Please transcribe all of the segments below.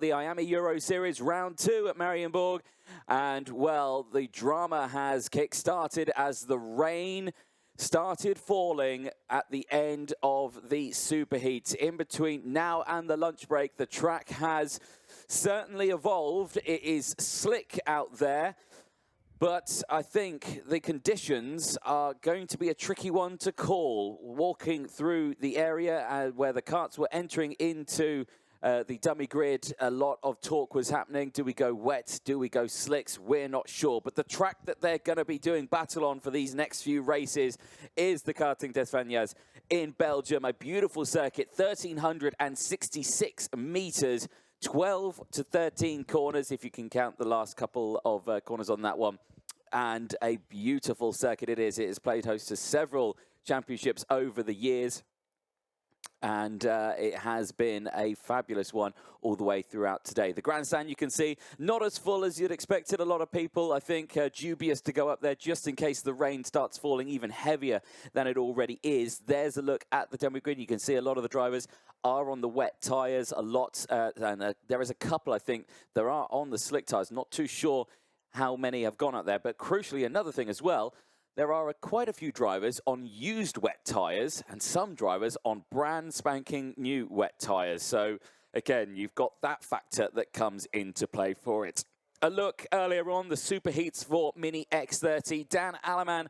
The IAME Euro Series Round 2 at Marienburg. And, well, the drama has kick-started as the rain started falling at the end of the Superheats. In between now and the lunch break, the track has certainly evolved. It is slick out there. But I think the conditions are going to be a tricky one to call. Walking through the area where the karts were entering into the dummy grid, a lot of talk was happening. Do we go wet? Do we go slicks? We're not sure. But the track that they're going to be doing battle on for these next few races is the Karting des Fagnes in Belgium. A beautiful circuit, 1,366 meters, 12 to 13 corners, if you can count the last couple of corners on that one. And a beautiful circuit it is. It has played host to several championships over the years. And it has been a fabulous one all the way throughout today. The grandstand, you can see, not as full as you'd expected. A lot of people, I think, dubious to go up there just in case the rain starts falling even heavier than it already is. There's a look at the demo grid. You can see a lot of the drivers are on the wet tyres a lot. And there is a couple, I think, there are on the slick tyres. Not too sure how many have gone up there. But crucially, another thing as well, there are quite a few drivers on used wet tyres and some drivers on brand spanking new wet tyres. So, again, you've got that factor that comes into play for it. A look earlier on, the Superheats for Mini X30. Dan Allemann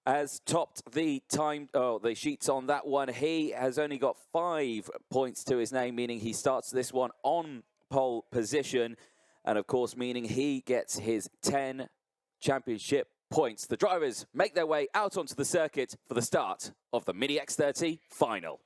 has topped the the sheets on that one. He has only got 5 points to his name, meaning he starts this one on pole position. And, of course, meaning he gets his 10 championship points. The drivers make their way out onto the circuit for the start of the Mini X30 final.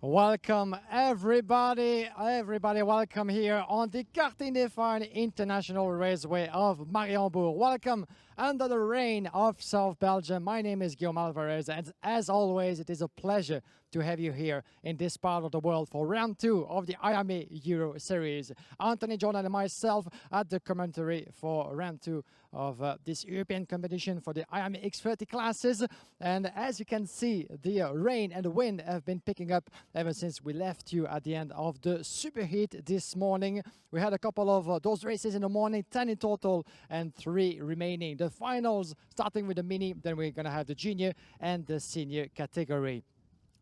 Welcome everybody, welcome here on the Karting des Fagnes International Raceway of Marienburg. Welcome under the rain of South Belgium. My name is Gilles Alvarez, and as always, it is a pleasure to have you here in this part of the world for round 2 of the IAME Euro Series. Anthony, Jordan, and myself at the commentary for round 2 of this European competition for the IAME X30 classes. And as you can see, the rain and the wind have been picking up ever since we left you at the end of the Superheat this morning. We had a couple of those races in the morning, 10 in total and 3 remaining. The finals starting with the Mini, then we're going to have the junior and the senior category.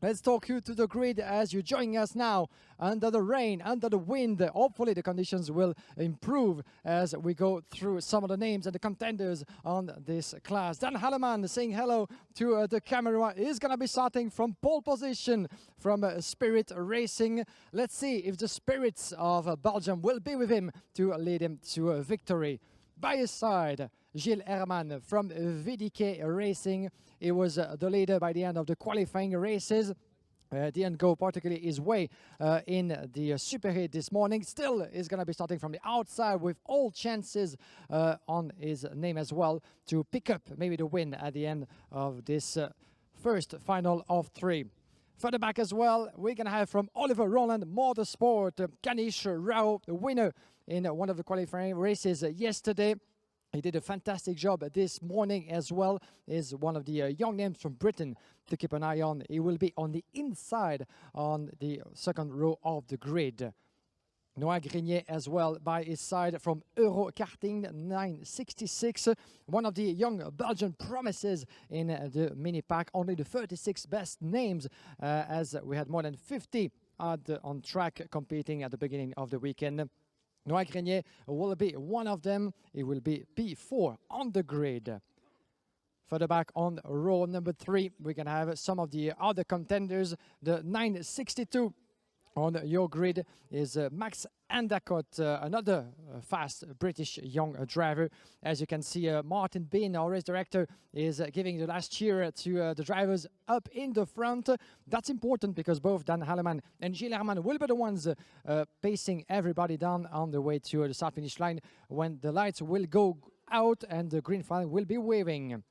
Let's talk you to the grid as you're joining us now under the rain, under the wind. Hopefully the conditions will improve as we go through some of the names and the contenders on this class. Dan Allemann saying hello to the camera is going to be starting from pole position from Spirit Racing. Let's see if the spirits of Belgium will be with him to lead him to a victory. By his side, Gilles Herman from VDK Racing. He was the leader by the end of the qualifying races. Didn't go particularly his way in the SuperHeats this morning. Still is going to be starting from the outside with all chances on his name as well to pick up maybe the win at the end of this first final of 3. Further back as well, we're going to have from Rowland Motorsport, Kanishk Rao, the winner in one of the qualifying races yesterday. He did a fantastic job this morning as well. Is one of the young names from Britain to keep an eye on. He will be on the inside on the second row of the grid. Noah Grenier as well by his side from Euro Karting 966. One of the young Belgian promises in the mini pack. Only the 36 best names as we had more than 50 on track competing at the beginning of the weekend. Noah Grenier will be one of them. He will be P4 on the grid. Further back on row number 3, we can have some of the other contenders. The 962 on your grid is Max Endacott, another fast British young driver. As you can see, Martin Bean, our race director, is giving the last cheer to the drivers up in the front. That's important because both Dan Allemann and Gilles Herman will be the ones pacing everybody down on the way to the start-finish line when the lights will go out and the green flag will be waving.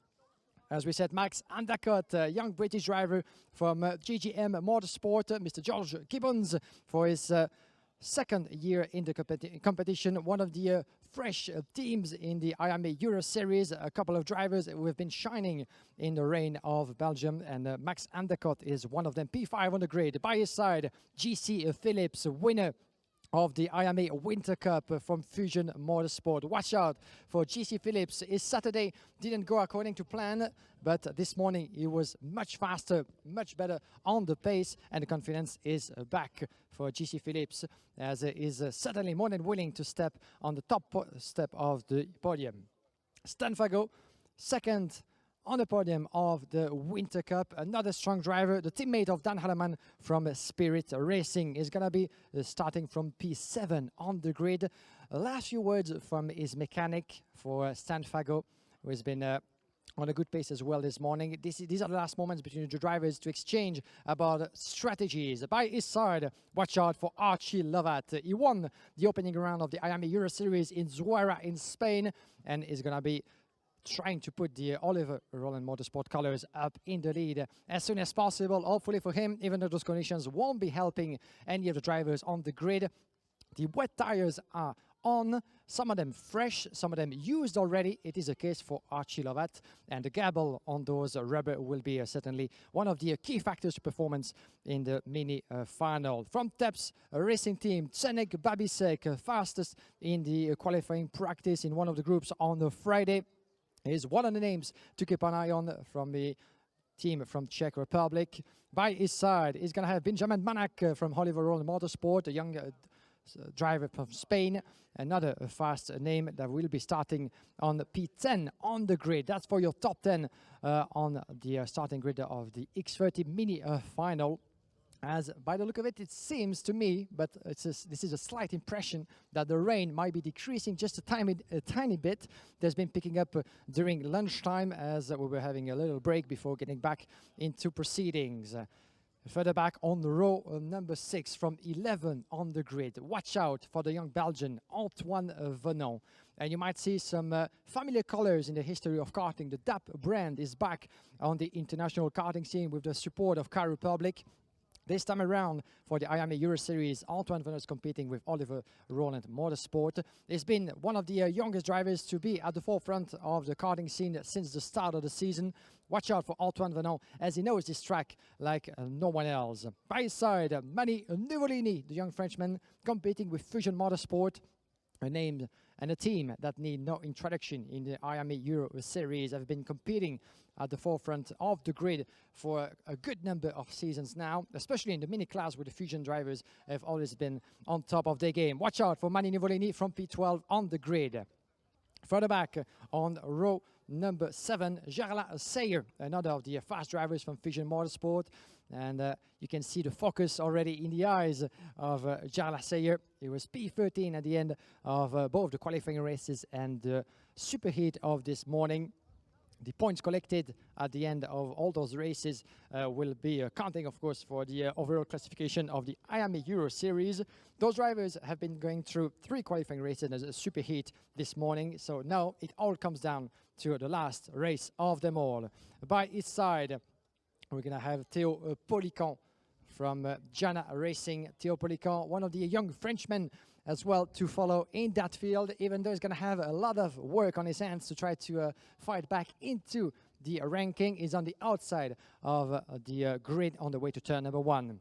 As we said, Max Endacott, a young British driver from GGM Motorsport, Mr. George Gibbons, for his second year in the competition. One of the fresh teams in the IMA Euro Series. A couple of drivers who have been shining in the rain of Belgium, and Max Endacott is one of them. P5 on the grid. By his side, GC Phillips, winner of the IMA Winter Cup from Fusion Motorsport. Watch out for GC Phillips. His Saturday didn't go according to plan, but this morning he was much faster, much better on the pace, and the confidence is back for GC Phillips, as he is certainly more than willing to step on the top step of the podium. Stan Fago, second on the podium of the Winter Cup. Another strong driver, the teammate of Dan Allemann from Spirit Racing, is going to be starting from P7 on the grid. Last few words from his mechanic for Stan Fago, who has been on a good pace as well this morning. These are the last moments between the drivers to exchange about strategies. By his side, watch out for Archie Lovatt. He won the opening round of the IMA Euro Series in Zuera in Spain and is going to be trying to put the Rowland Motorsport colors up in the lead as soon as possible, hopefully for him, even though those conditions won't be helping any of the drivers on the grid. The wet tires are on, some of them fresh, some of them used already. It is a case for Archie Lovatt, and the gabble on those rubber will be certainly one of the key factors to performance in the mini final. From TEPZ racing team, Zdenek Babicek, fastest in the qualifying practice in one of the groups on the Friday, is one of the names to keep an eye on from the team from Czech Republic. By his side, he's going to have Benjamin Manach from Rowland Motorsport, a young driver from Spain. Another fast name that will be starting on the P10 on the grid. That's for your top 10 on the starting grid of the X30 Mini final. As by the look of it, it seems to me, but this is a slight impression, that the rain might be decreasing just a tiny bit. There's been picking up during lunchtime as we were having a little break before getting back into proceedings. Further back on the row number 6 from 11 on the grid. Watch out for the young Belgian Antoine Venon. And you might see some familiar colors in the history of karting. The DAP brand is back on the international karting scene with the support of Car Republic. This time around, for the IMA Euro Series, Antoine Venon is competing with Rowland Motorsport. He's been one of the youngest drivers to be at the forefront of the karting scene since the start of the season. Watch out for Antoine Venon, as he knows this track like no one else. By his side, Mani Nuvolini, the young Frenchman, competing with Fusion Motorsport, a name and a team that need no introduction in the IAME Euro Series have been competing at the forefront of the grid for a good number of seasons now, especially in the mini class where the Fusion drivers have always been on top of their game. Watch out for Mani Nivolini from P12 on the grid. Further back on row number 7, Jarla Sayer, another of the fast drivers from Fusion Motorsport. And you can see the focus already in the eyes of Jarla Sayer. He was P13 at the end of both the qualifying races and the super heat of this morning. The points collected at the end of all those races will be counting, of course, for the overall classification of the IAME Euro Series. Those drivers have been going through 3 qualifying races as a super heat this morning. So now it all comes down to the last race of them all. By his side, we're going to have Théo Polican from Jana Racing. Théo Polican, one of the young Frenchmen as well to follow in that field, even though he's going to have a lot of work on his hands to try to fight back into the ranking. He's on the outside of the grid on the way to turn number 1.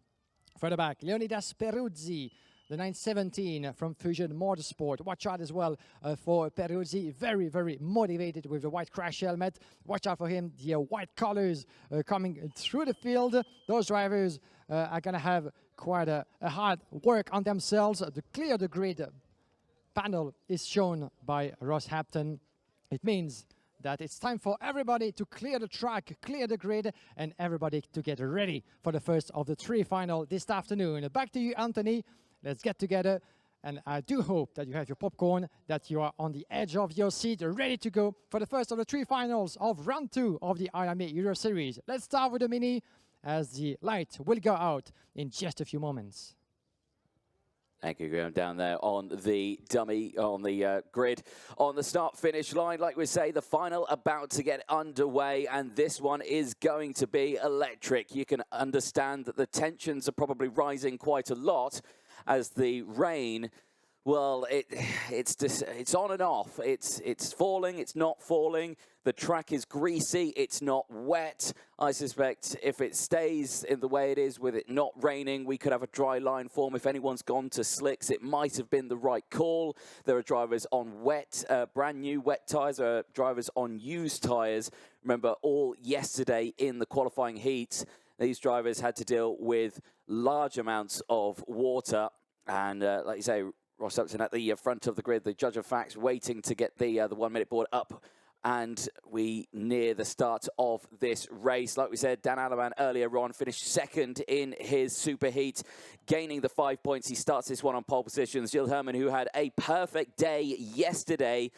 Further back, Leonidas Peruzzi, the 917 from Fusion Motorsport. Watch out as well for Peruzzi, very, very motivated with the white crash helmet. Watch out for him, the white colors coming through the field. Those drivers are going to have quite a hard work on themselves. The clear the grid panel is shown by Ross Hampton. It means that it's time for everybody to clear the track, clear the grid, and everybody to get ready for the first of the 3 final this afternoon. Back to you, Anthony. Let's get together, and I do hope that you have your popcorn, that you are on the edge of your seat, ready to go for the first of the 3 finals of round 2 of the IAME Euro Series. Let's start with the Mini, as the light will go out in just a few moments. Thank you, Graham, down there on the dummy, on the grid, on the start-finish line. Like we say, the final about to get underway, and this one is going to be electric. You can understand that the tensions are probably rising quite a lot as the rain, well, it's on and off. It's falling, it's not falling. The track is greasy, it's not wet. I suspect if it stays in the way it is with it not raining, we could have a dry line form. If anyone's gone to slicks, it might have been the right call. There are drivers on wet, brand new wet tyres. There are drivers on used tyres. Remember, all yesterday in the qualifying heats, these drivers had to deal with large amounts of water. And like you say, Ross Upton at the front of the grid, the judge of facts waiting to get the 1 minute board up. And we near the start of this race. Like we said, Dan Allemann earlier on finished 2nd in his super heat, gaining the 5 points. He starts this one on pole positions. Gilles Herman, who had a perfect day yesterday,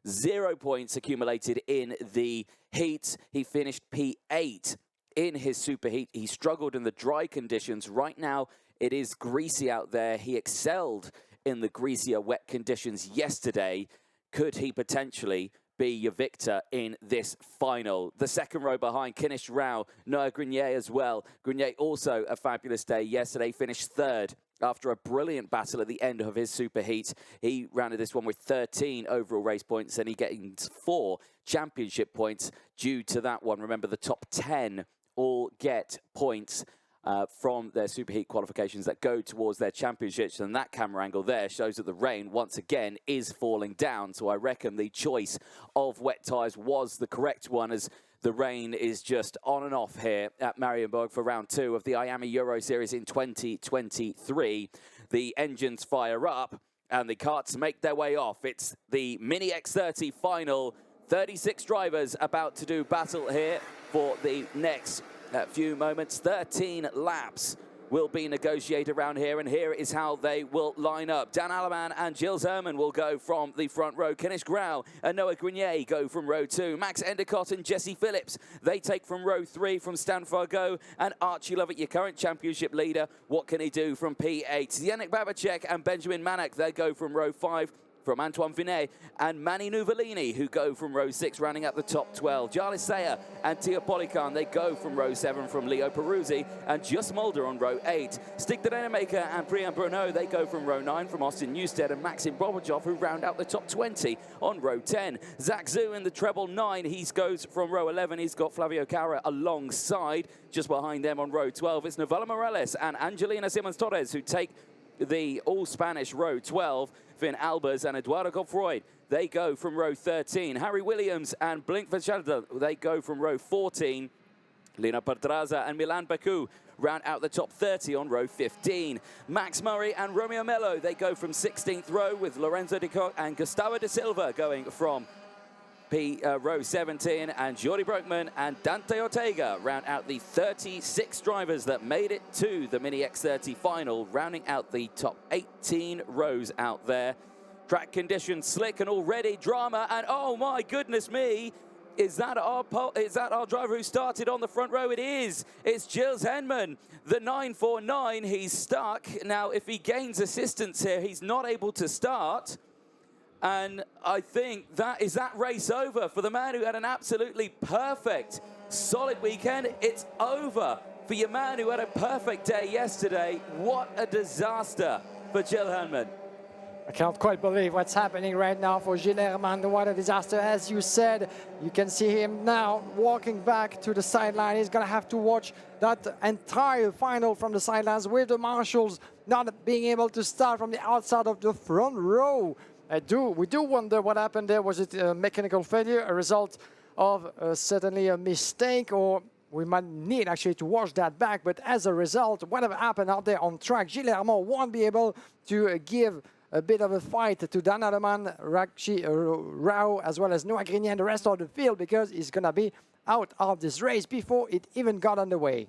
0 points accumulated in the heat. He finished P8 in his super heat. He struggled in the dry conditions. Right now, it is greasy out there. He excelled in the greasier, wet conditions yesterday. Could he potentially be your victor in this final? The second row behind, Kanishk Rao, Noah Grenier as well. Grenier also a fabulous day yesterday, finished 3rd after a brilliant battle at the end of his super heat. He rounded this one with 13 overall race points, and he gains 4 championship points due to that one. Remember, the top 10 all get points from their superheat qualifications that go towards their championships, and that camera angle there shows that the rain once again is falling down. So I reckon the choice of wet tyres was the correct one, as the rain is just on and off here at Marienburg for round 2 of the IAME Euro Series in 2023. The engines fire up and the karts make their way off. It's the Mini X30 final. 36 drivers about to do battle here for the next few moments. 13 laps will be negotiated around here, and here is how they will line up. Dan Allemann and Gilles Herman will go from the front row. Kanishk Rao and Noah Grenier go from row 2. Max Endacott and Jesse Phillips, they take from row 3 from Stanfargo. And Archie Lovatt, your current championship leader, what can he do from P8? Zdenek Babicek and Benjamin Manach, they go from row 5. From Antoine Vinet and Mani Nivolini, who go from row 6, rounding up the top 12. Jarla Sayer and Théo Polican, they go from row 7 from Leo Peruzzi and Just Mulder on row 8. Stig the Dynamaker and Brian Bruno, they go from row 9 from Austin Newstead and Maxim Bobreshov, who round out the top 20 on row 10. Zach Zhu in the treble 9, he goes from row 11. He's got Flavio Cara alongside. Just behind them on row 12, it's Novala Morales and Angelina Simons-Torres, who take the all-Spanish row 12. Finn Albers and Eduardo Godfroy they go from row 13. Harry Williams and Blink Vachalda, they go from row 14. Lina Pedraza and Milan Baku round out the top 30 on row 15. Max Murray and Romeo Mello, they go from 16th row with Lorenzo Di Cock and Gustavo da Silva going from row 17, and Jordi Broekman and Dante Ortega round out the 36 drivers that made it to the Mini X30 final, rounding out the top 18 rows out there. Track conditions slick and already drama, and oh my goodness me, is that our driver who started on the front row? It is. It's Gilles Herman, the 949. He's stuck. Now, if he gains assistance here, he's not able to start. And I think that race over for the man who had an absolutely perfect, solid weekend. It's over for your man who had a perfect day yesterday. What a disaster for Gilles Herman. I can't quite believe what's happening right now for Gilles Herman. What a disaster. As you said, you can see him now walking back to the sideline. He's going to have to watch that entire final from the sidelines with the marshals not being able to start from the outside of the front row. We do wonder what happened there. Was it a mechanical failure, a result of certainly a mistake, or we might need actually to watch that back. But as a result, whatever happened out there on track, Gilles Herman won't be able to give a bit of a fight to Dan Allemann, Archie, Rao, as well as Noah Grenier and the rest of the field, because he's going to be out of this race before it even got underway.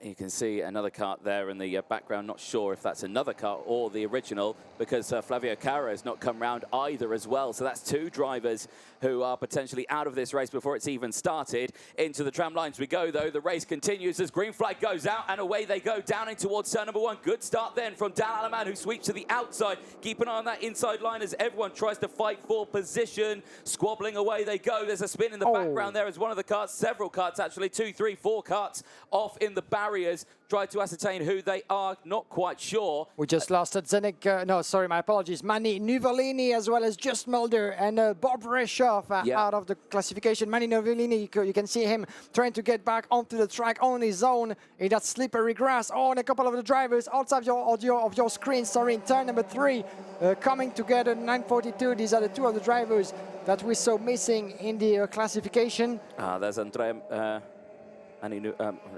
You can see another kart there in the background. Not sure if that's another kart or the original, because Flavio Cara has not come round either as well. So that's two drivers who are potentially out of this race before it's even started. Into the tram lines we go, though. The race continues as green flag goes out, and away they go down in towards turn number 1. Good start then from Dan Allemann, who sweeps to the outside. Keep an eye on that inside line as everyone tries to fight for position. Squabbling away they go. There's a spin in the background there as one of the karts, several karts actually, 2, 3, 4 karts off in the barriers, try to ascertain who they are, not quite sure. We just lost Zdenek, no, sorry, my apologies, Mani Nuvolini, as well as Just Mulder and Bobreshov out of the classification. Mani Nuvolini, you can see him trying to get back onto the track on his own in that slippery grass. Oh, and a couple of the drivers outside of your screen, sorry, in turn number 3, coming together, 942. These are the two of the drivers that we saw missing in the classification. There's Andrea...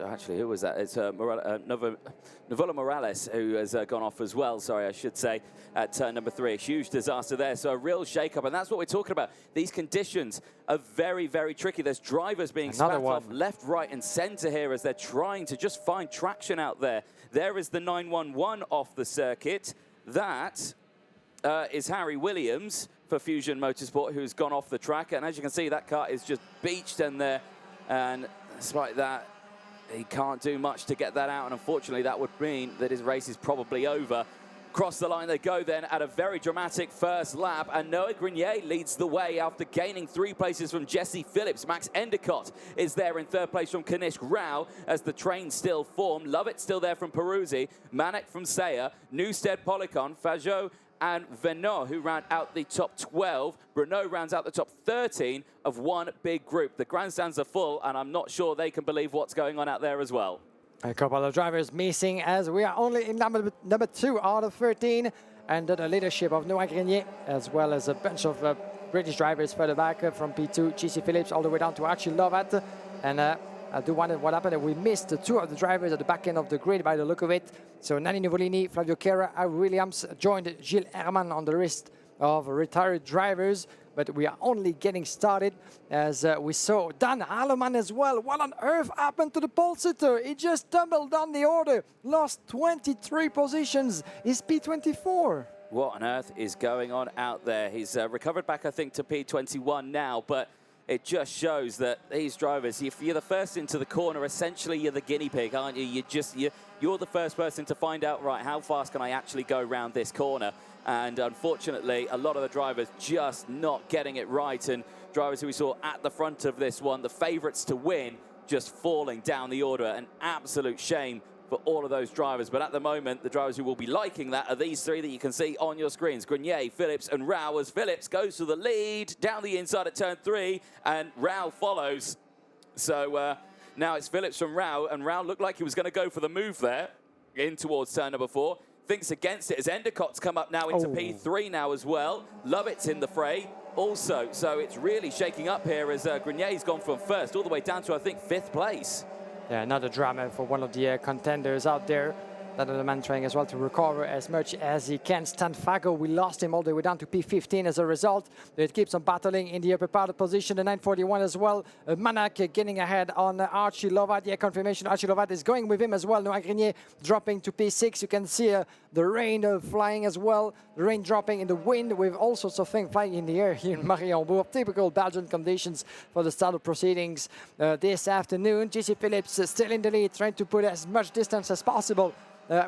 actually, who was that? It's Novola Morales, who has gone off as well, sorry, I should say, at turn number 3. A huge disaster there, so a real shake-up, and that's what we're talking about. These conditions are very, very tricky. There's drivers being spat off left, right, and centre here as they're trying to just find traction out there. There is the 911 off the circuit. That is Harry Williams for Fusion Motorsport, who's gone off the track, and as you can see, that car is just beached in there, and despite that, he can't do much to get that out, and unfortunately that would mean that his race is probably over. Across the line they go then at a very dramatic first lap, and Noah Grenier leads the way after gaining 3 places from Jesse Phillips. Max Endacott is there in 3rd place from Kanishk Rao as the train still form. Lovatt still there from Peruzzi, Manach from Sayer, Newstead Policon, Fajot and Venot, who round out the top 12. Bruno rounds out the top 13 of one big group. The grandstands are full, and I'm not sure they can believe what's going on out there as well. A couple of drivers missing as we are only in number 2 out of 13. And the leadership of Noah Grenier, as well as a bunch of British drivers further back from P2, Jesse Phillips, all the way down to Archie Lovatt. And I do wonder what happened. We missed 2 of the drivers at the back end of the grid by the look of it. So Nani Nuvolini, Flavio Cara, Williams joined Gilles Herman on the list of retired drivers. But we are only getting started as we saw Dan Allemann as well. What on earth happened to the pole sitter? He just tumbled down the order, lost 23 positions. He's P24. What on earth is going on out there? He's recovered back, I think, to P21 now, but it just shows that these drivers, if you're the first into the corner, essentially you're the guinea pig, aren't you? You're the first person to find out, right, how fast can I actually go around this corner? And unfortunately, a lot of the drivers just not getting it right. And drivers who we saw at the front of this one, the favourites to win, just falling down the order. An absolute shame for all of those drivers. But at the moment, the drivers who will be liking that are these 3 that you can see on your screens. Grenier, Phillips and Rao, as Phillips goes to the lead down the inside at turn 3, and Rao follows. So now it's Phillips from Rao, and Rao looked like he was going to go for the move there in towards turn number 4. thinks against it as Endacott's come up now into P3 now as well. Lovatt's in the fray also, so it's really shaking up here as Grenier's gone from first all the way down to, I think, 5th place. Yeah, another drama for one of the contenders out there. Dan Allemann trying as well to recover as much as he can. Stan Fago, we lost him all the way down to P15 as a result. It keeps on battling in the upper part of position. The 941 as well. Manach getting ahead on Archie Lovatt. Yeah, confirmation. Archie Lovatt is going with him as well. Noah Grenier dropping to P6. You can see the rain flying as well. The rain dropping in the wind with all sorts of things flying in the air here in Mariembourg. Typical Belgian conditions for the start of proceedings this afternoon. Gilles Phillips still in the lead, trying to put as much distance as possible.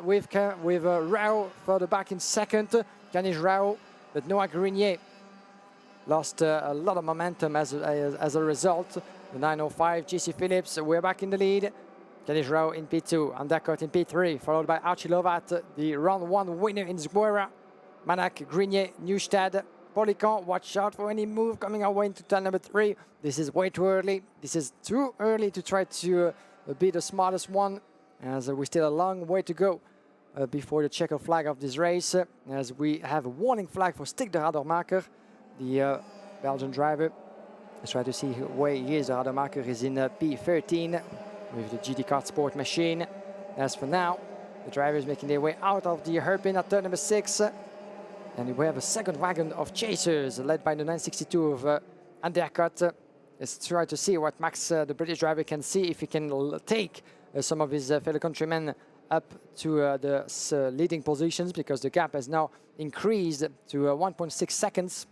With Rao further back in second, Kanishk Rao, but Noah Grenier lost a lot of momentum as a result. The 905, Gilles Phillips, we're back in the lead. Kanishk Rao in P2, Endacott in P3, followed by Archie Lovatt, the round 1 winner in Zguera. Manach, Grenier, Neustadt, Polican, watch out for any move coming our way into turn number 3. This is way too early. This is too early to try to be the smartest one, as we still a long way to go before the checkered flag of this race, as we have a warning flag for Stig de Radermaker, the Belgian driver. Let's try to see where he is. The Radermaker is in P13 with the GT Kart Sport machine. As for now, the drivers making their way out of the hairpin at turn number 6. And we have a second wagon of chasers led by the 962 of Endacott. Let's try to see what Max, the British driver, can see if he can take some of his fellow countrymen up to the leading positions, because the gap has now increased to 1.6 seconds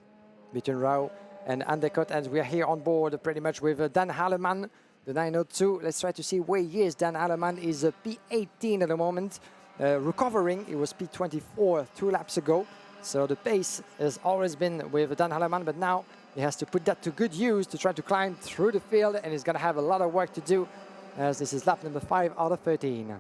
between Rao and Endacott, as we are here on board pretty much with Dan Allemann, the 902. Let's try to see where he is. Dan Allemann is P18 at the moment, recovering. He was P24 2 laps ago, so the pace has always been with Dan Allemann, but now he has to put that to good use to try to climb through the field, and he's going to have a lot of work to do, as this is lap number 5 out of 13.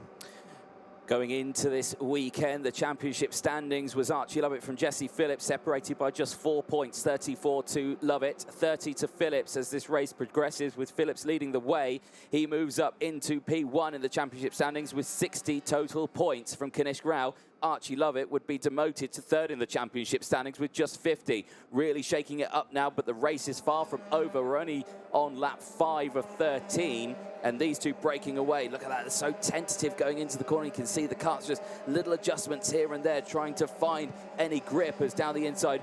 Going into this weekend, the championship standings was Archie Lovatt from Jesse Phillips, separated by just 4 points, 34 to Lovatt, 30 to Phillips. As this race progresses, with Phillips leading the way, he moves up into P1 in the championship standings with 60 total points. From Kanishk Rao, Archie Lovatt would be demoted to 3rd in the championship standings with just 50. Really shaking it up now, but the race is far from over. We're only on lap 5 of 13, and these two breaking away. Look at that, they're so tentative going into the corner. You can see the carts, just little adjustments here and there, trying to find any grip. As down the inside,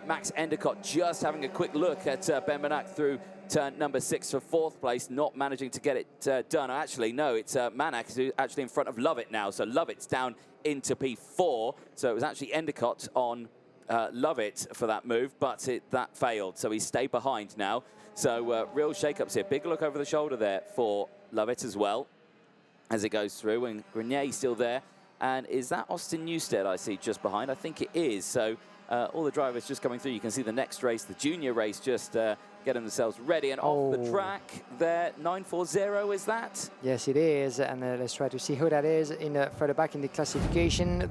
Max Endacott just having a quick look at Ben Manach through turn number 6 for 4th place, not managing to get it done. Actually, no, it's Manach who's actually in front of Lovatt now, so Lovatt's down into P4, so it was actually Endacott on Lovatt for that move, but that failed, so he stayed behind now. So real shake-ups here. Big look over the shoulder there for Lovatt as well as it goes through, and Grenier still there. And is that Austin Newstead I see just behind? I think it is. So all the drivers just coming through. You can see the next race, the junior race, just getting themselves ready. And off the track there, 940, is that? Yes, it is. And let's try to see who that is in further back in the classification.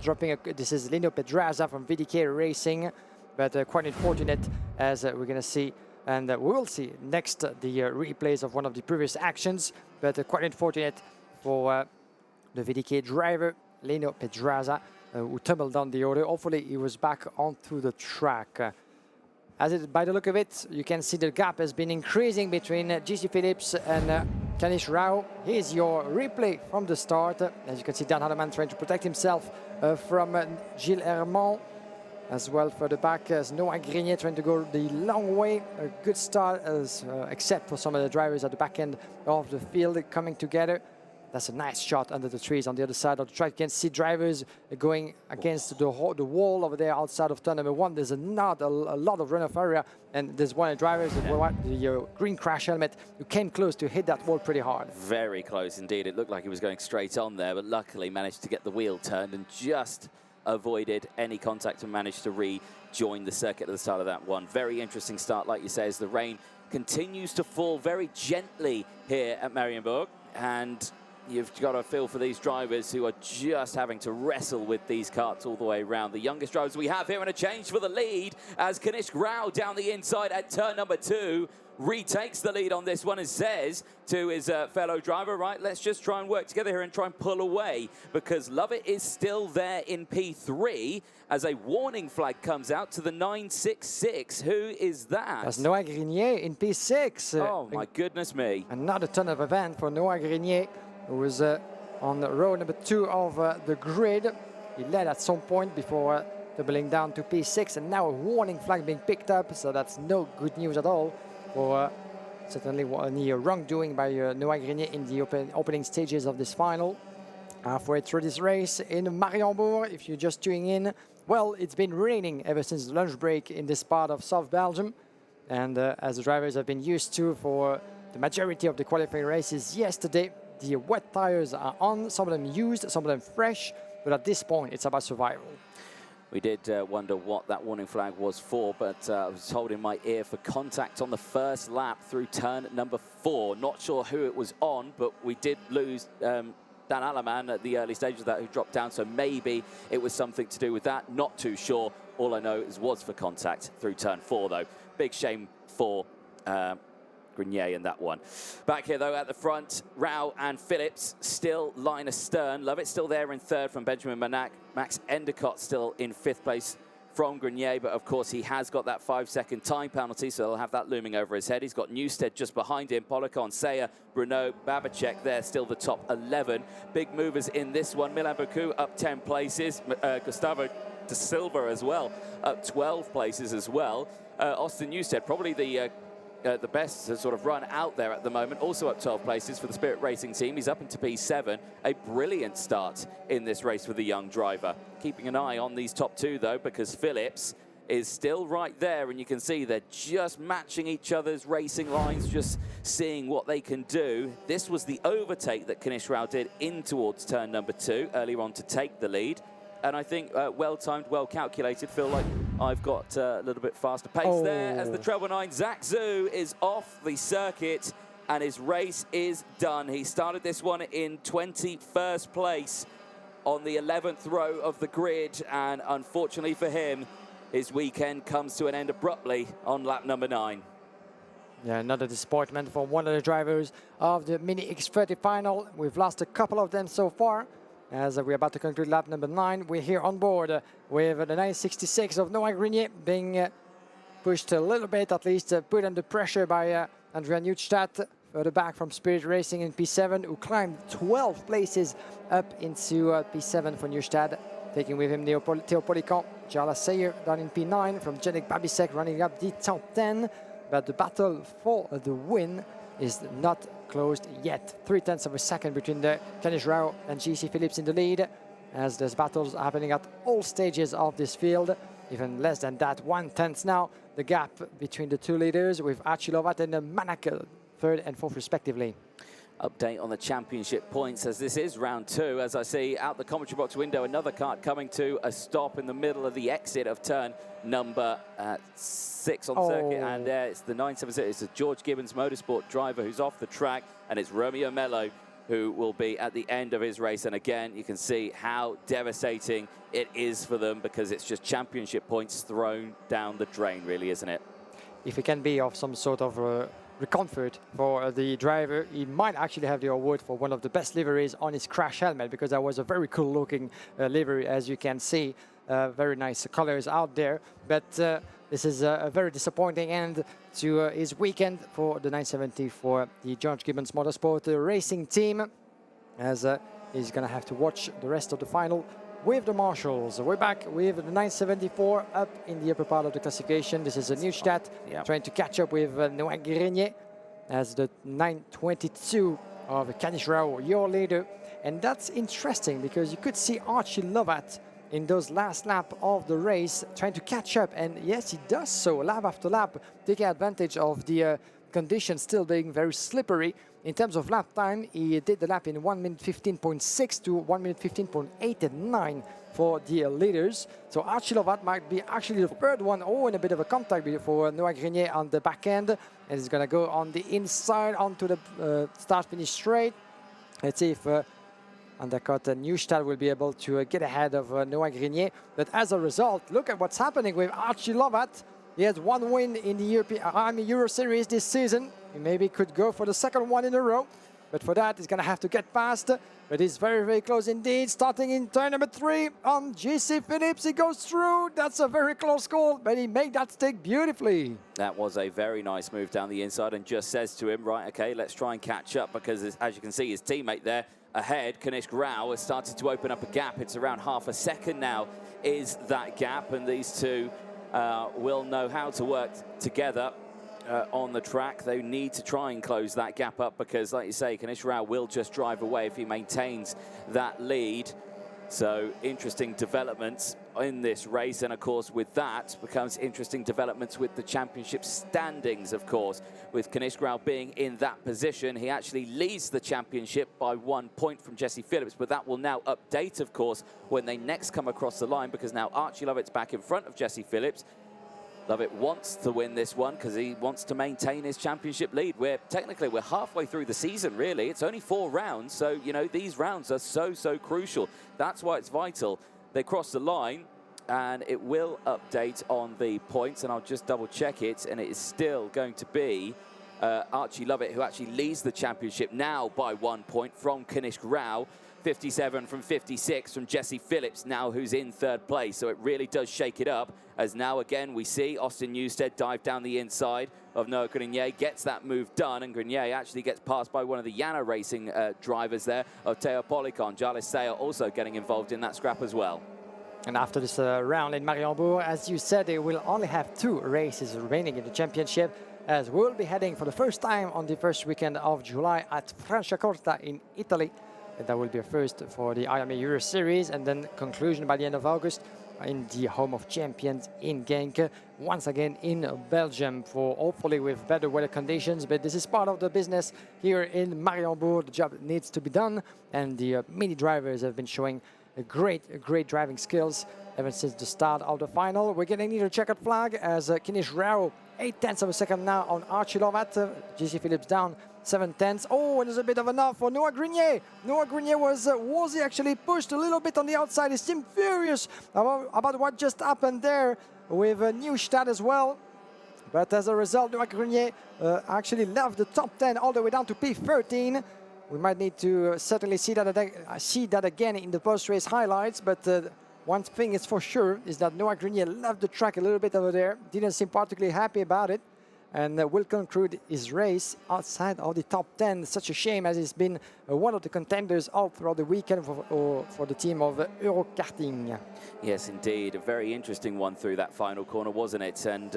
This is Lino Pedraza from VDK Racing, but quite unfortunate, as we're going to see. And we will see next the replays of one of the previous actions, but quite unfortunate for the VDK driver, Lino Pedraza, who tumbled down the order. Hopefully he was back onto the track. By the look of it, you can see the gap has been increasing between Gilles Phillips and Kanishk Rao. Here's your replay from the start. As you can see, Dan Allemann trying to protect himself from Gilles Herman. As well further back, as Noah Grenier trying to go the long way. A good start, except for some of the drivers at the back end of the field coming together. That's a nice shot under the trees on the other side of the track. You can see drivers going against the wall over there outside of turn number 1. There's not a lot of runoff area, and there's one of the drivers, the green crash helmet, who came close to hit that wall pretty hard. Very close indeed. It looked like he was going straight on there, but luckily managed to get the wheel turned and just avoided any contact and managed to rejoin the circuit at the start of that one. Very interesting start, like you say, as the rain continues to fall very gently here at Mariembourg, and you've got a feel for these drivers who are just having to wrestle with these carts all the way around. The youngest drivers we have here, and a change for the lead as Kanishk Rao down the inside at turn number 2 retakes the lead on this one and says to his fellow driver, right, let's just try and work together here and try and pull away, because Lovatt is still there in P3 as a warning flag comes out to the 966. Who is that? That's Noah Grenier in P6. Oh, my goodness me. Another ton of event for Noah Grenier, who was on row number 2 of the grid. He led at some point before doubling down to P6, and now a warning flag being picked up, so that's no good news at all for certainly any wrongdoing by Noah Grenier in the opening stages of this final. Halfway through this race in Mariembourg, if you're just tuning in, well, it's been raining ever since the lunch break in this part of South Belgium, and as the drivers have been used to for the majority of the qualifying races yesterday, the wet tires are on, some of them used, some of them fresh, but at this point it's about survival. We did wonder what that warning flag was for, but I was told in my ear for contact on the first lap through turn number 4. Not sure who it was on, but we did lose Dan Allemann at the early stages of that, who dropped down, so maybe it was something to do with that. Not too sure. All I know is was for contact through turn 4, though. Big shame for Grenier in that one. Back here, though, at the front, Rao and Phillips still line astern. Lovatt still there in 3rd from Benjamin Manach. Max Endacott still in 5th place from Grenier, but of course he has got that 5-second time penalty, so he'll have that looming over his head. He's got Newstead just behind him, Policon, Seyer, Bruno, Babicek there, still the top 11. Big movers in this one. Milan Baku up 10 places. Gustavo De Silva as well, up 12 places as well. Austin Newstead, probably the best sort of run out there at the moment, also up 12 places for the Spirit Racing team. He's up into P7. A brilliant start in this race for the young driver. Keeping an eye on these top 2, though, because Phillips is still right there, and you can see they're just matching each other's racing lines, just seeing what they can do. This was the overtake that Kanishk Rao did in towards turn number 2 earlier on to take the lead. And I think well-timed, well-calculated. Feel like I've got a little bit faster pace there as the treble 9. Zach Zhu is off the circuit and his race is done. He started this one in 21st place on the 11th row of the grid, and unfortunately for him, his weekend comes to an end abruptly on lap number 9. Yeah, another disappointment for one of the drivers of the Mini X30 final. We've lost a couple of them so far. As we're about to conclude lap number 9, we're here on board with the 966 of Noah Grenier being pushed a little bit, at least put under pressure by Andrea Neustadt, further back from Spirit Racing in P7, who climbed 12 places up into P7 for Neustadt, taking with him Theo Policon, Gilles Seyer down in P9 from Zdenek Babicek running up the top 10, but the battle for the win is not closed yet. 0.3 of a second between the Kanishk Rao and GC Phillips in the lead, as there's battles happening at all stages of this field. Even less than that, 1/10 now, the gap between the 2 leaders, with Archie, Lovatt and Manach 3rd and 4th respectively. Update on the championship points as this is round 2. As I see out the commentary box window, another kart coming to a stop in the middle of the exit of turn number 6 on circuit, and it's the 976. It's a George Gibbons Motorsport driver who's off the track, and it's Romeo Mello who will be at the end of his race. And again, you can see how devastating it is for them, because it's just championship points thrown down the drain, really, isn't it? If it can be of some sort of comfort for the driver, he might actually have the award for one of the best liveries on his crash helmet, because that was a very cool looking livery, as you can see. Very nice colors out there, but this is a very disappointing end to his weekend for the 970 for the George Gibbons Motorsport racing team, as he's going to have to watch the rest of the final with the marshals. We're back with the 974 up in the upper part of the classification. This is a Neustadt trying to catch up with Noah Grenier, as the 922 of Kanishk Rao, your leader. And that's interesting, because you could see Archie Lovatt in those last lap of the race trying to catch up, and yes, he does so lap after lap, taking advantage of the conditions still being very slippery. In terms of lap time, he did the lap in 1 minute 15.6 to 1 minute 15.8 and 9 for the leaders. So Archie Lovatt might be actually the 3rd one, in a bit of a contact for Noah Grenier on the back end, and he's going to go on the inside onto the start-finish straight. Let's see if Endacott and Neustadt will be able to get ahead of Noah Grenier. But as a result, look at what's happening with Archie Lovatt He has one win in the Euro Series this season. He maybe could go for the second one in a row. But for that, he's going to have to get past. But he's very, very close indeed. Starting in turn number 3 on Gilles Phillips. He goes through. That's a very close call, but he made that stick beautifully. That was a very nice move down the inside and just says to him, right, okay, let's try and catch up because as you can see, his teammate there ahead, Kanishk Rao, has started to open up a gap. It's around half a second now is that gap, and these two will know how to work together on the track. They need to try and close that gap up because, like you say, Kanishk Rao will just drive away if he maintains that lead. So interesting developments in this race, and of course with that becomes interesting developments with the championship standings, of course. With Kanishk Rao being in that position, he actually leads the championship by 1 point from Jesse Phillips, but that will now update, of course, when they next come across the line, because now Archie Lovatt's back in front of Jesse Phillips. Lovatt wants to win this one because he wants to maintain his championship lead. We're halfway through the season, really. It's only 4 rounds, so, you know, these rounds are so crucial. That's why it's vital. They cross the line, and it will update on the points, and I'll just double-check it, and it is still going to be Archie Lovatt who actually leads the championship now by 1 point from Kanishk Rao. 57 from 56 from Jesse Phillips now, who's in 3rd place. So it really does shake it up, as now again we see Austin Newstead dive down the inside of Noah Grenier, gets that move done, and Grenier actually gets passed by one of the Yana Racing drivers there of Teo Policon. Gilles also getting involved in that scrap as well. And after this round in Mariembourg, as you said, they will only have 2 races remaining in the championship, as we'll be heading for the first time on the first weekend of July at Franciacorta in Italy. And that will be a first for the IMA Euro Series, and then conclusion by the end of August in the home of champions in Genk, once again in Belgium, for hopefully with better weather conditions. But this is part of the business here in Mariembourg. The job needs to be done, and the Mini drivers have been showing great driving skills ever since the start of the final. We're getting near the checkered flag as Kanishk Rao 0.8 of a second now on Archie Lovatt. Jesse Phillips down 0.7. Oh, and there's a bit of enough for Noah Grenier. Noah Grenier was he actually pushed a little bit on the outside. He seemed furious about what just happened there with Newstead as well. But as a result, Noah Grenier actually left the top 10 all the way down to P13. We might need to certainly see that again in the post-race highlights, but one thing is for sure is that Noah Grenier left the track a little bit over there, didn't seem particularly happy about it, and will conclude his race outside of the top 10. Such a shame, as he's been one of the contenders all throughout the weekend for the team of Eurokarting. Yes, indeed. A very interesting one through that final corner, wasn't it? And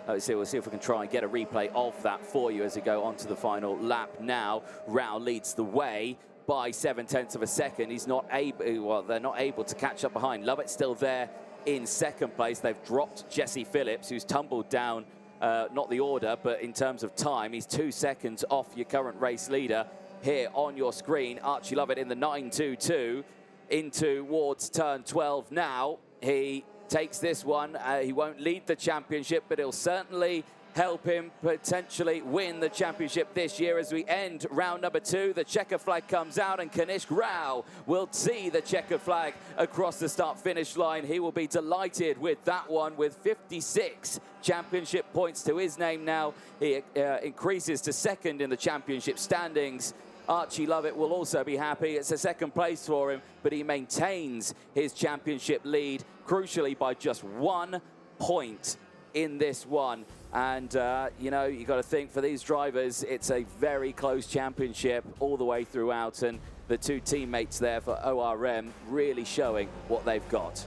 we'll see if we can try and get a replay of that for you as we go on to the final lap now. Rao leads the way by 0.7 of a second. He's not able, well, they're not able to catch up behind. Lovatt's still there in 2nd place. They've dropped Jesse Phillips, who's tumbled down, not the order, but in terms of time, he's 2 seconds off your current race leader. Here on your screen, Archie Lovatt in the 9.22 in towards turn 12 now. He takes this one. He won't lead the championship, but he'll certainly help him potentially win the championship this year. As we end round number 2, the checker flag comes out, and Kanishk Rao will see the checker flag across the start-finish line. He will be delighted with that one, with 56 championship points to his name now. He increases to 2nd in the championship standings. Archie Lovatt will also be happy. It's a 2nd place for him, but he maintains his championship lead, crucially by just 1 point in this one. And, you know, you got to think, for these drivers, it's a very close championship all the way throughout, and the 2 teammates there for ORM really showing what they've got.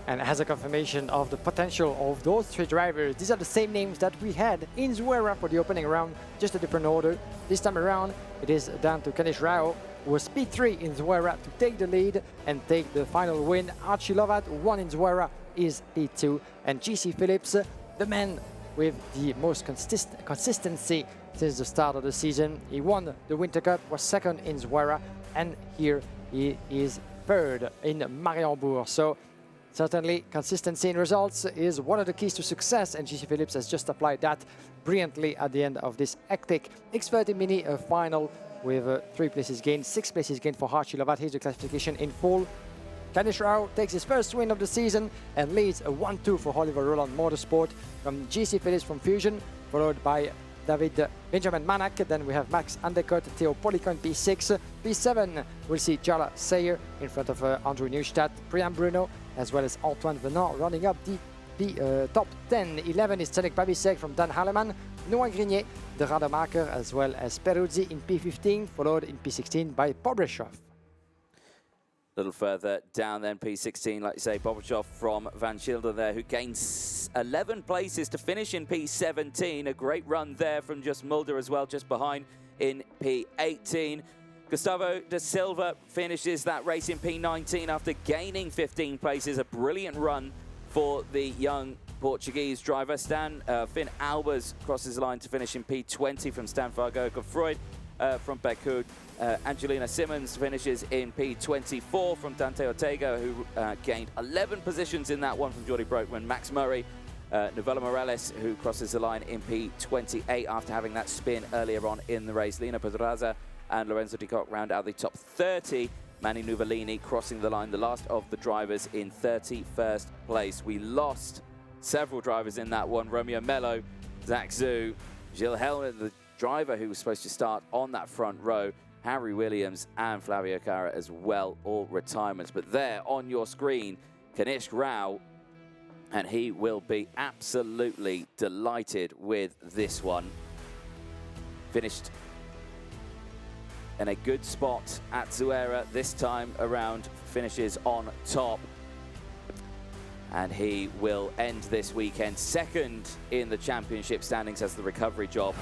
And as a confirmation of the potential of those 3 drivers, these are the same names that we had in Zuera for the opening round, just a different order. This time around, it is down to Kanishk Rao, who was P3 in Zuera, to take the lead and take the final win. Archie Lovatt, 1 in Zuera, is P2. And Jesse Phillips, the man with the most consistency since the start of the season. He won the Winter Cup, was 2nd in Zuera, and here he is 3rd in Mariembourg. So certainly consistency in results is one of the keys to success, and Jesse Phillips has just applied that brilliantly at the end of this hectic X30 Mini final with 3 places gained, 6 places gained for Archie Lovatt. Here's the classification in full. Kanishk Rao takes his first win of the season and leads a 1-2 for Oliver Rowland Motorsport from GC Phillips from Fusion, followed by Benjamin Manach. Then we have Max Endacott, Theo Policon P6. P7 we'll see Gilles Sayer in front of Andrew Neustadt, Priam Bruno, as well as Antoine Venant running up the top 10. 11 is Zdenek Babicek from Dan Allemann, Noah Grenier, the Rademacher, as well as Peruzzi in P15, followed in P16 by Bobreshov. A little further down then, P16, like you say, Bobreshov from Van Schilder there, who gains 11 places to finish in P17. A great run there from just Mulder as well, just behind in P18. Gustavo da Silva finishes that race in P19 after gaining 15 places. A brilliant run for the young Portuguese driver. Finn Albers crosses the line to finish in P20 from Stan Fargo Freud from Bekud. Angelina Simmons finishes in P24 from Dante Ortega, who gained 11 positions in that one from Jordi Broekman. Max Murray, Novella Morales, who crosses the line in P28 after having that spin earlier on in the race. Lina Pedraza and Lorenzo Di Cock round out the top 30. Manny Nuvolini crossing the line, the last of the drivers, in 31st place. We lost several drivers in that one. Romeo Mello, Zach Zhu, Gilles Helmet, the driver who was supposed to start on that front row, Harry Williams and Flavio Cara as well, all retirements. But there on your screen, Kanishk Rao, and he will be absolutely delighted with this one. Finished in a good spot at Zuera this time around, finishes on top. And he will end this weekend second in the championship standings as the recovery job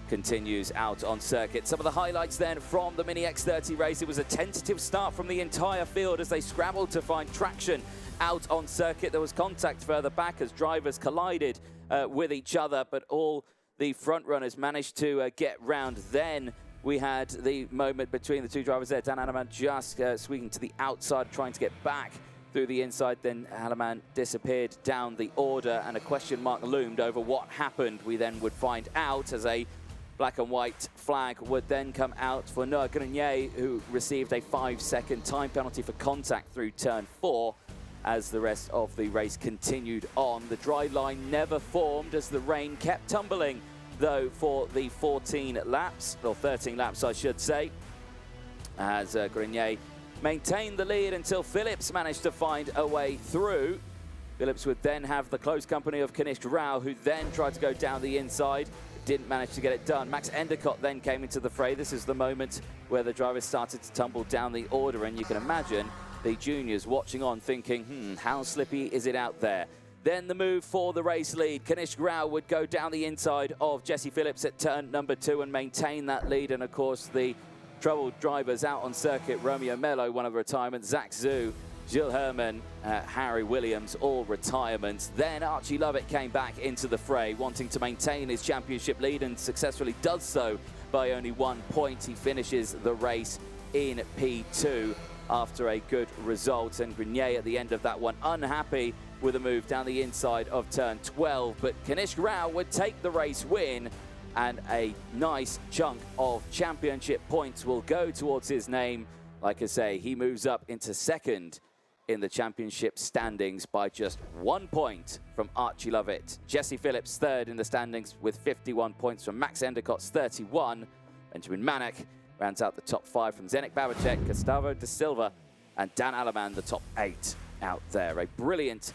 continues out on circuit. Some of the highlights then from the Mini X30 race. It was a tentative start from the entire field as they scrabbled to find traction out on circuit. There was contact further back as drivers collided with each other, but all the front runners managed to get round. Then we had the moment between the two drivers there. Dan Allemann just swinging to the outside, trying to get back through the inside. Then Allemann disappeared down the order, and a question mark loomed over what happened. We then would find out as a black and white flag would then come out for Noah Grenier, who received a 5-second time penalty for contact through turn 4 as the rest of the race continued on. The dry line never formed as the rain kept tumbling, though, for the 14 laps, or 13 laps I should say, as Grenier maintained the lead until Phillips managed to find a way through. Phillips would then have the close company of Kanishk Rao, who then tried to go down the inside. Didn't manage to get it done. Max Endacott then came into the fray. This is the moment where the drivers started to tumble down the order, and you can imagine the juniors watching on thinking, how slippy is it out there? Then the move for the race lead. Kanishk Rao would go down the inside of Jesse Phillips at turn number 2 and maintain that lead. And of course, the troubled drivers out on circuit, Romeo Mello, one of the retirements, Zach Zhu, Gilles Herman, Harry Williams, all retirements. Then Archie Lovatt came back into the fray, wanting to maintain his championship lead, and successfully does so by only 1 point. He finishes the race in P2 after a good result. And Grenier at the end of that one, unhappy with a move down the inside of turn 12. But Kanishk Rao would take the race win, and a nice chunk of championship points will go towards his name. Like I say, he moves up into second in the championship standings by just 1 point from Archie Lovatt. Jesse Phillips third in the standings with 51 points from Max Endacott's 31. Benjamin Manach rounds out the top 5 from Zdenek Babicek, Gustavo da Silva, and Dan Allemann, the top 8 out there. A brilliant